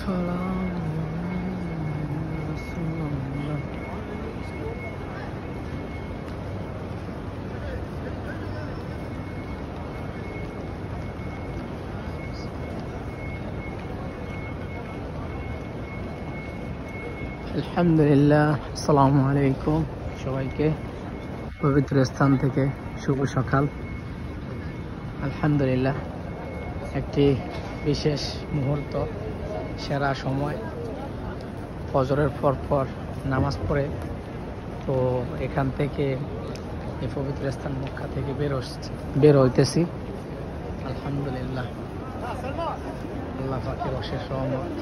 সালাম রাসূলুল্লাহ। আলহামদুলিল্লাহ, আসসালামু আলাইকুম সবাইকে। পবিত্র স্থান থেকে শুভ সকাল। আলহামদুলিল্লাহ, একটি বিশেষ মুহূর্ত, সেরা সময়। ফজরের পর নামাজ পড়ে তো এখান থেকে এই পবিত্র স্থান মক্কা থেকে বের হইতেছি। আলহামদুলিল্লাহ, আল্লাহ পাকের অশেষ রহমত।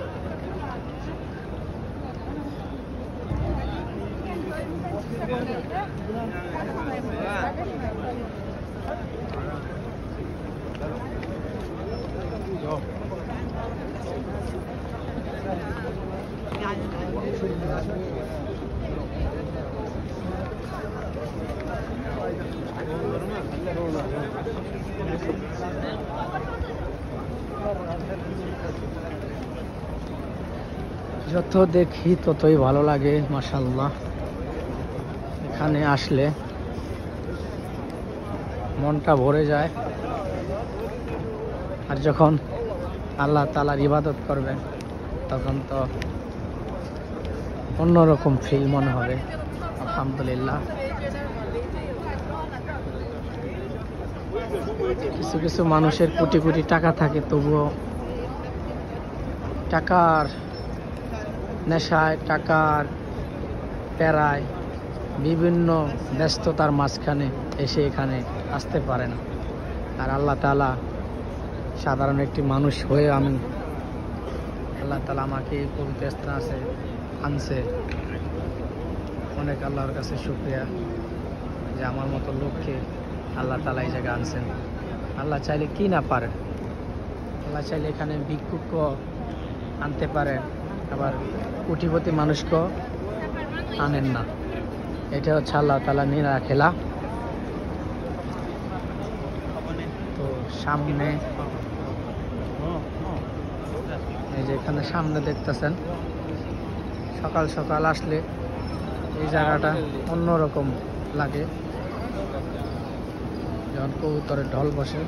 যত দেখি ততই ভালো লাগে, মাশাআল্লাহ। এখানে আসলে মনটা ভরে যায়। আর যখন আল্লাহ তাআলার ইবাদত করবেন তখন তো অন্যরকম ফিল মনে হবে। আলহামদুলিল্লাহ, কিছু কিছু মানুষের কোটি কোটি টাকা থাকে, তবুও টাকার নেশায়, টাকার প্যারায়, বিভিন্ন ব্যস্ততার মাঝখানে এসে এখানে আসতে পারে না। আর আল্লাহ তাআলা সাধারণ একটি মানুষ হয়ে আল্লাহ তাআলা আমাকে এই পবিত্র স্থানে আনছে। অনেক আল্লাহর কাছে শুকরিয়া যে আমার মতো লোককে আল্লাহ তাআলা এই জায়গায় আনছেন। আল্লাহ চাইলে কি না পারে, আল্লাহ চাইলে এখানে ভিক্ষুকও আনতে পারে, আবার কোটিপতি মানুষকেও আনেন না। এটা হচ্ছে আল্লাহ তাআলা নিরা খেলা। তো সামনে এই যে এখানে সামনে দেখতেছেন, সকাল সকাল আসলে এই জায়গাটা অন্যরকম লাগে। যখন কবুতরের ঢল বসে,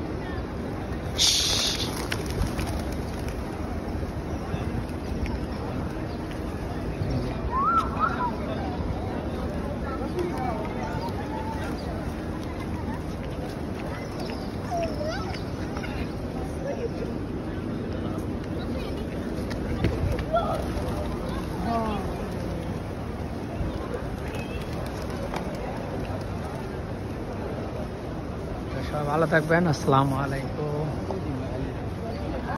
সবাই ভালো থাকবেন। আসসালামু আলাইকুম।